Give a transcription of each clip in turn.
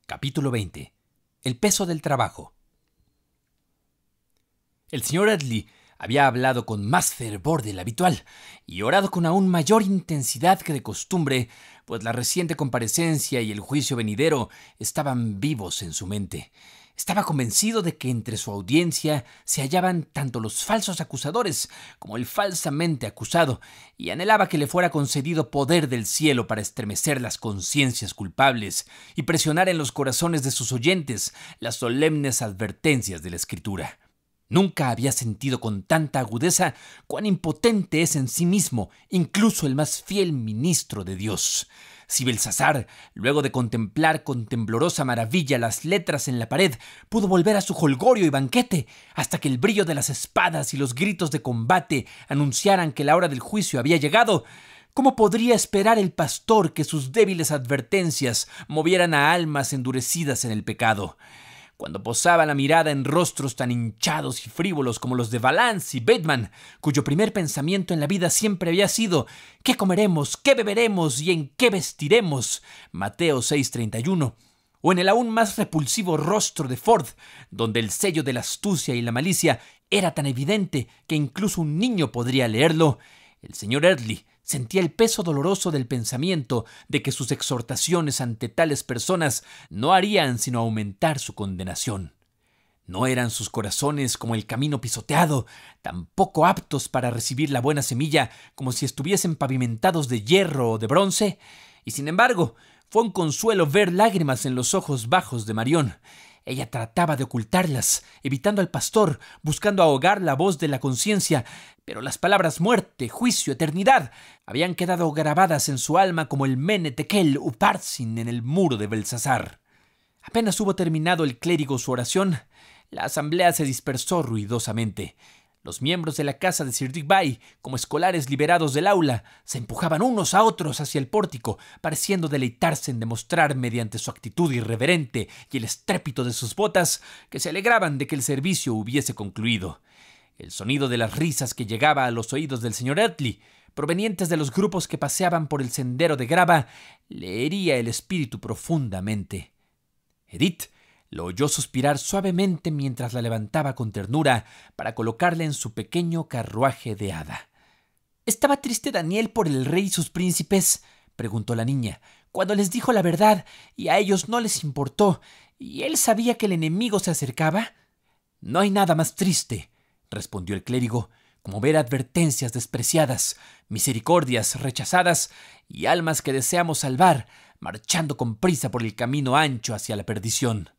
Capítulo 20. El peso del trabajo. El señor Edley había hablado con más fervor del habitual y orado con aún mayor intensidad que de costumbre, pues la reciente comparecencia y el juicio venidero estaban vivos en su mente. Estaba convencido de que entre su audiencia se hallaban tanto los falsos acusadores como el falsamente acusado, y anhelaba que le fuera concedido poder del cielo para estremecer las conciencias culpables y presionar en los corazones de sus oyentes las solemnes advertencias de la Escritura. Nunca había sentido con tanta agudeza cuán impotente es en sí mismo incluso el más fiel ministro de Dios. Si Belsasar, luego de contemplar con temblorosa maravilla las letras en la pared, pudo volver a su jolgorio y banquete, hasta que el brillo de las espadas y los gritos de combate anunciaran que la hora del juicio había llegado, ¿cómo podría esperar el pastor que sus débiles advertencias movieran a almas endurecidas en el pecado? Cuando posaba la mirada en rostros tan hinchados y frívolos como los de Valance y Bateman, cuyo primer pensamiento en la vida siempre había sido ¿qué comeremos, qué beberemos y en qué vestiremos? Mateo 6:31. O en el aún más repulsivo rostro de Ford, donde el sello de la astucia y la malicia era tan evidente que incluso un niño podría leerlo, el señor Edley sentía el peso doloroso del pensamiento de que sus exhortaciones ante tales personas no harían sino aumentar su condenación. ¿No eran sus corazones como el camino pisoteado, tan poco aptos para recibir la buena semilla como si estuviesen pavimentados de hierro o de bronce? Y sin embargo, fue un consuelo ver lágrimas en los ojos bajos de Marión. Ella trataba de ocultarlas, evitando al pastor, buscando ahogar la voz de la conciencia, pero las palabras muerte, juicio, eternidad habían quedado grabadas en su alma como el Mene Tekel Upharsin en el muro de Belsasar. Apenas hubo terminado el clérigo su oración, la asamblea se dispersó ruidosamente. Los miembros de la casa de Sir Dick Bay, como escolares liberados del aula, se empujaban unos a otros hacia el pórtico, pareciendo deleitarse en demostrar mediante su actitud irreverente y el estrépito de sus botas que se alegraban de que el servicio hubiese concluido. El sonido de las risas que llegaba a los oídos del señor Edley, provenientes de los grupos que paseaban por el sendero de grava, le hería el espíritu profundamente. Edith lo oyó suspirar suavemente mientras la levantaba con ternura para colocarla en su pequeño carruaje de hada. ¿Estaba triste Daniel por el rey y sus príncipes?, preguntó la niña, cuando les dijo la verdad y a ellos no les importó, y él sabía que el enemigo se acercaba. No hay nada más triste, respondió el clérigo, como ver advertencias despreciadas, misericordias rechazadas y almas que deseamos salvar, marchando con prisa por el camino ancho hacia la perdición.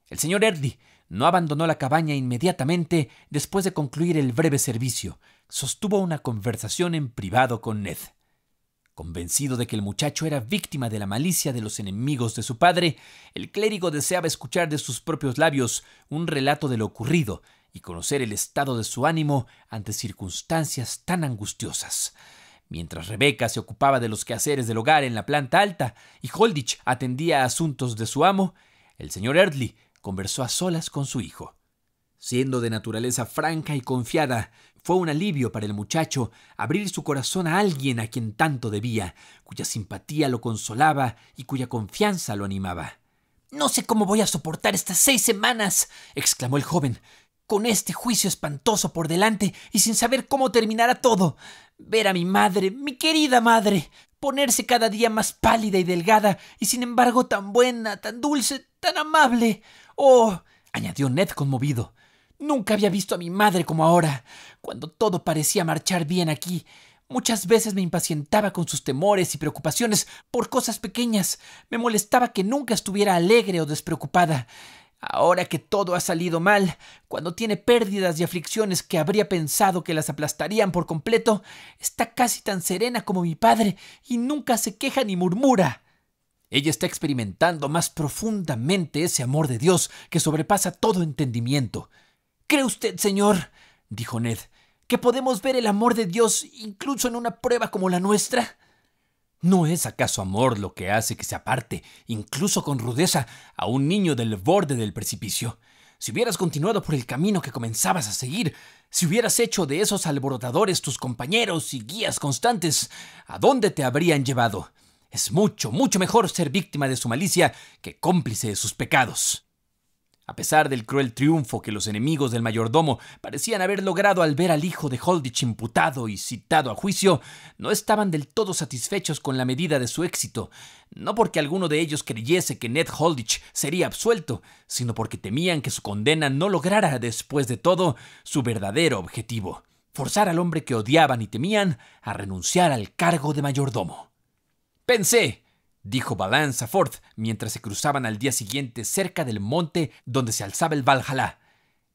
El señor Edley no abandonó la cabaña inmediatamente después de concluir el breve servicio. Sostuvo una conversación en privado con Ned. Convencido de que el muchacho era víctima de la malicia de los enemigos de su padre, el clérigo deseaba escuchar de sus propios labios un relato de lo ocurrido y conocer el estado de su ánimo ante circunstancias tan angustiosas. Mientras Rebecca se ocupaba de los quehaceres del hogar en la planta alta y Holditch atendía a asuntos de su amo, el señor Edley conversó a solas con su hijo. Siendo de naturaleza franca y confiada, fue un alivio para el muchacho abrir su corazón a alguien a quien tanto debía, cuya simpatía lo consolaba y cuya confianza lo animaba. «No sé cómo voy a soportar estas 6 semanas», exclamó el joven, «con este juicio espantoso por delante y sin saber cómo terminará todo. Ver a mi madre, mi querida madre, ponerse cada día más pálida y delgada y sin embargo tan buena, tan dulce, tan amable. Oh», añadió Ned conmovido, «nunca había visto a mi madre como ahora, cuando todo parecía marchar bien aquí. Muchas veces me impacientaba con sus temores y preocupaciones por cosas pequeñas. Me molestaba que nunca estuviera alegre o despreocupada. Ahora que todo ha salido mal, cuando tiene pérdidas y aflicciones que habría pensado que las aplastarían por completo, está casi tan serena como mi padre y nunca se queja ni murmura. Ella está experimentando más profundamente ese amor de Dios que sobrepasa todo entendimiento. ¿Cree usted, señor?», dijo Ned, «que podemos ver el amor de Dios incluso en una prueba como la nuestra?» ¿No es acaso amor lo que hace que se aparte, incluso con rudeza, a un niño del borde del precipicio? Si hubieras continuado por el camino que comenzabas a seguir, si hubieras hecho de esos alborotadores tus compañeros y guías constantes, ¿a dónde te habrían llevado? Es mucho, mucho mejor ser víctima de su malicia que cómplice de sus pecados. A pesar del cruel triunfo que los enemigos del mayordomo parecían haber logrado al ver al hijo de Holditch imputado y citado a juicio, no estaban del todo satisfechos con la medida de su éxito, no porque alguno de ellos creyese que Ned Holditch sería absuelto, sino porque temían que su condena no lograra, después de todo, su verdadero objetivo: forzar al hombre que odiaban y temían a renunciar al cargo de mayordomo. «Pensé», dijo Valance a Ford mientras se cruzaban al día siguiente cerca del monte donde se alzaba el Valhalla.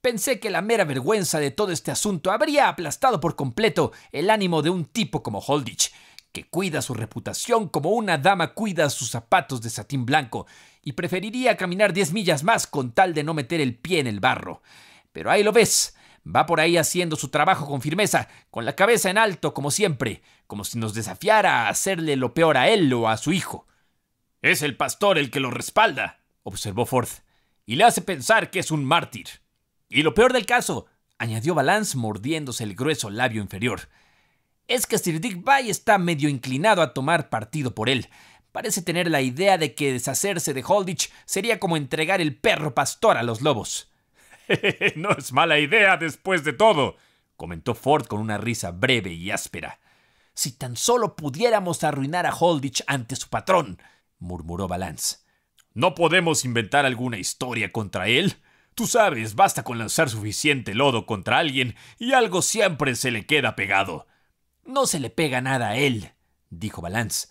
«Pensé que la mera vergüenza de todo este asunto habría aplastado por completo el ánimo de un tipo como Holditch, que cuida su reputación como una dama cuida sus zapatos de satín blanco, y preferiría caminar 10 millas más con tal de no meter el pie en el barro. Pero ahí lo ves, va por ahí haciendo su trabajo con firmeza, con la cabeza en alto como siempre, como si nos desafiara a hacerle lo peor a él o a su hijo». «Es el pastor el que lo respalda», observó Ford, «y le hace pensar que es un mártir». «Y lo peor del caso», añadió Valance mordiéndose el grueso labio inferior, «es que Sir Dick Bay está medio inclinado a tomar partido por él. Parece tener la idea de que deshacerse de Holditch sería como entregar el perro pastor a los lobos». «No es mala idea después de todo», comentó Ford con una risa breve y áspera. «Si tan solo pudiéramos arruinar a Holditch ante su patrón», murmuró Valance. «¿No podemos inventar alguna historia contra él? Tú sabes, basta con lanzar suficiente lodo contra alguien y algo siempre se le queda pegado». «No se le pega nada a él», dijo Valance.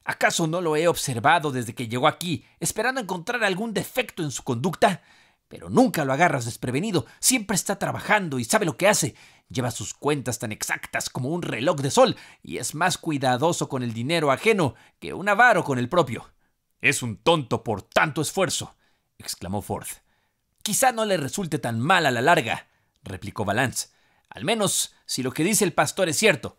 «¿Acaso no lo he observado desde que llegó aquí, esperando encontrar algún defecto en su conducta? Pero nunca lo agarras desprevenido, siempre está trabajando y sabe lo que hace. Lleva sus cuentas tan exactas como un reloj de sol y es más cuidadoso con el dinero ajeno que un avaro con el propio». «Es un tonto por tanto esfuerzo», exclamó Ford. «Quizá no le resulte tan mal a la larga», replicó Valance. «Al menos si lo que dice el pastor es cierto».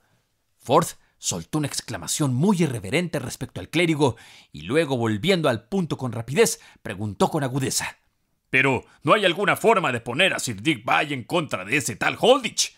Ford soltó una exclamación muy irreverente respecto al clérigo y luego, volviendo al punto con rapidez, preguntó con agudeza: «¿Pero no hay alguna forma de poner a Sir Dick Bay en contra de ese tal Holditch?»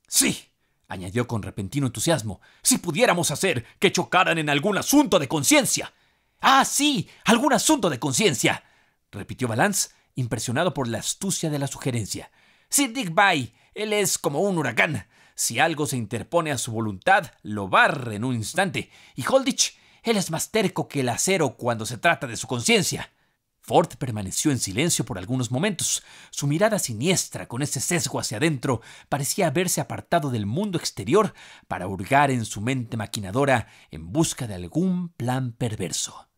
«Sí», añadió con repentino entusiasmo, «si pudiéramos hacer que chocaran en algún asunto de conciencia». «Ah, sí, algún asunto de conciencia», repitió Valance, impresionado por la astucia de la sugerencia. «Sir Dick Bay, él es como un huracán. Si algo se interpone a su voluntad, lo barre en un instante. Y Holditch, él es más terco que el acero cuando se trata de su conciencia». Ford permaneció en silencio por algunos momentos. Su mirada siniestra, con ese sesgo hacia adentro, parecía haberse apartado del mundo exterior para hurgar en su mente maquinadora en busca de algún plan perverso.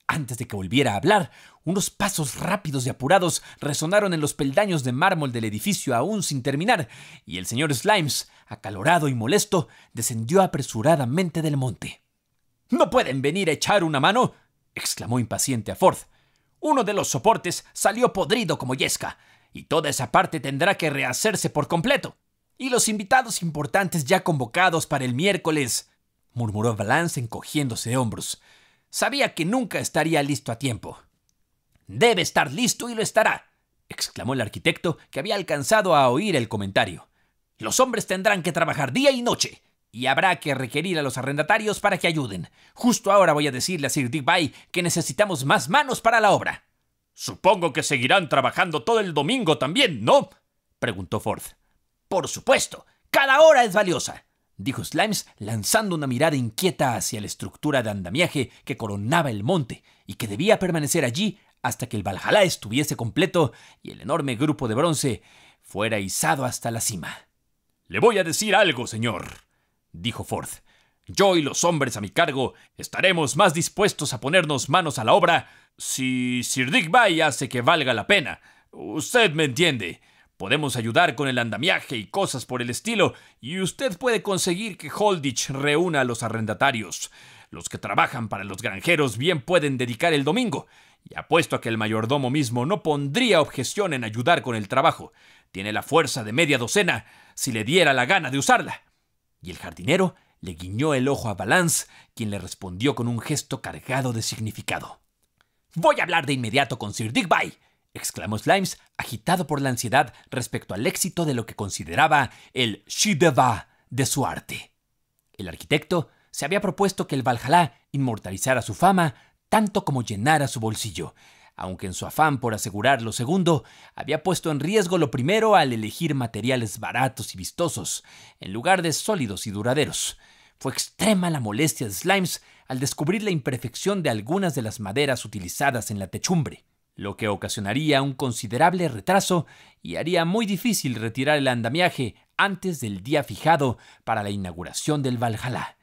Antes de que volviera a hablar, unos pasos rápidos y apurados resonaron en los peldaños de mármol del edificio aún sin terminar, y el señor Slimes, acalorado y molesto, descendió apresuradamente del monte. «¿No pueden venir a echar una mano?», exclamó impaciente a Ford. «Uno de los soportes salió podrido como yesca, y toda esa parte tendrá que rehacerse por completo. Y los invitados importantes ya convocados para el miércoles», murmuró Valance encogiéndose de hombros. «Sabía que nunca estaría listo a tiempo». «Debe estar listo y lo estará», exclamó el arquitecto, que había alcanzado a oír el comentario. «Los hombres tendrán que trabajar día y noche, y habrá que requerir a los arrendatarios para que ayuden. Justo ahora voy a decirle a Sir Dick Bay que necesitamos más manos para la obra». «Supongo que seguirán trabajando todo el domingo también, ¿no?», preguntó Ford. «Por supuesto, cada hora es valiosa», dijo Slimes, lanzando una mirada inquieta hacia la estructura de andamiaje que coronaba el monte y que debía permanecer allí hasta que el Valhalla estuviese completo y el enorme grupo de bronce fuera izado hasta la cima. «Le voy a decir algo, señor», dijo Ford. «Yo y los hombres a mi cargo estaremos más dispuestos a ponernos manos a la obra si Sir Dick Bay hace que valga la pena. Usted me entiende. Podemos ayudar con el andamiaje y cosas por el estilo, y usted puede conseguir que Holditch reúna a los arrendatarios. Los que trabajan para los granjeros bien pueden dedicar el domingo, y apuesto a que el mayordomo mismo no pondría objeción en ayudar con el trabajo. Tiene la fuerza de media docena si le diera la gana de usarla». Y el jardinero le guiñó el ojo a Valance, quien le respondió con un gesto cargado de significado. «Voy a hablar de inmediato con Sir Dick Bay», exclamó Slimes, agitado por la ansiedad respecto al éxito de lo que consideraba el chef-d'œuvre de su arte. El arquitecto se había propuesto que el Valhalla inmortalizara su fama tanto como llenara su bolsillo, aunque en su afán por asegurar lo segundo, había puesto en riesgo lo primero al elegir materiales baratos y vistosos, en lugar de sólidos y duraderos. Fue extrema la molestia de Slimes al descubrir la imperfección de algunas de las maderas utilizadas en la techumbre, lo que ocasionaría un considerable retraso y haría muy difícil retirar el andamiaje antes del día fijado para la inauguración del Valhalla.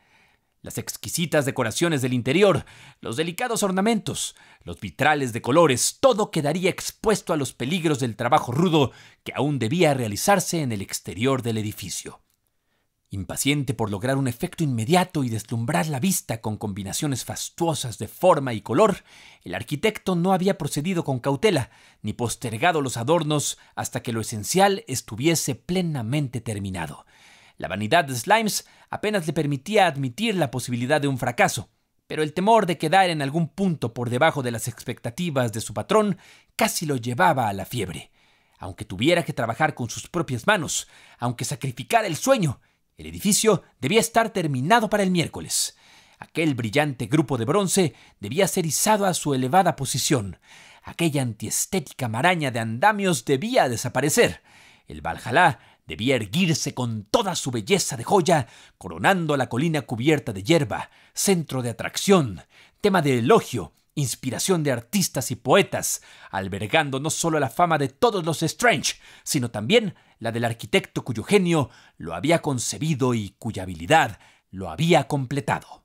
Las exquisitas decoraciones del interior, los delicados ornamentos, los vitrales de colores, todo quedaría expuesto a los peligros del trabajo rudo que aún debía realizarse en el exterior del edificio. Impaciente por lograr un efecto inmediato y deslumbrar la vista con combinaciones fastuosas de forma y color, el arquitecto no había procedido con cautela ni postergado los adornos hasta que lo esencial estuviese plenamente terminado. La vanidad de Slimes apenas le permitía admitir la posibilidad de un fracaso, pero el temor de quedar en algún punto por debajo de las expectativas de su patrón casi lo llevaba a la fiebre. Aunque tuviera que trabajar con sus propias manos, aunque sacrificara el sueño, el edificio debía estar terminado para el miércoles. Aquel brillante grupo de bronce debía ser izado a su elevada posición. Aquella antiestética maraña de andamios debía desaparecer. El Valhalla debía erguirse con toda su belleza de joya, coronando la colina cubierta de hierba, centro de atracción, tema de elogio, inspiración de artistas y poetas, albergando no solo la fama de todos los Strange, sino también la del arquitecto cuyo genio lo había concebido y cuya habilidad lo había completado.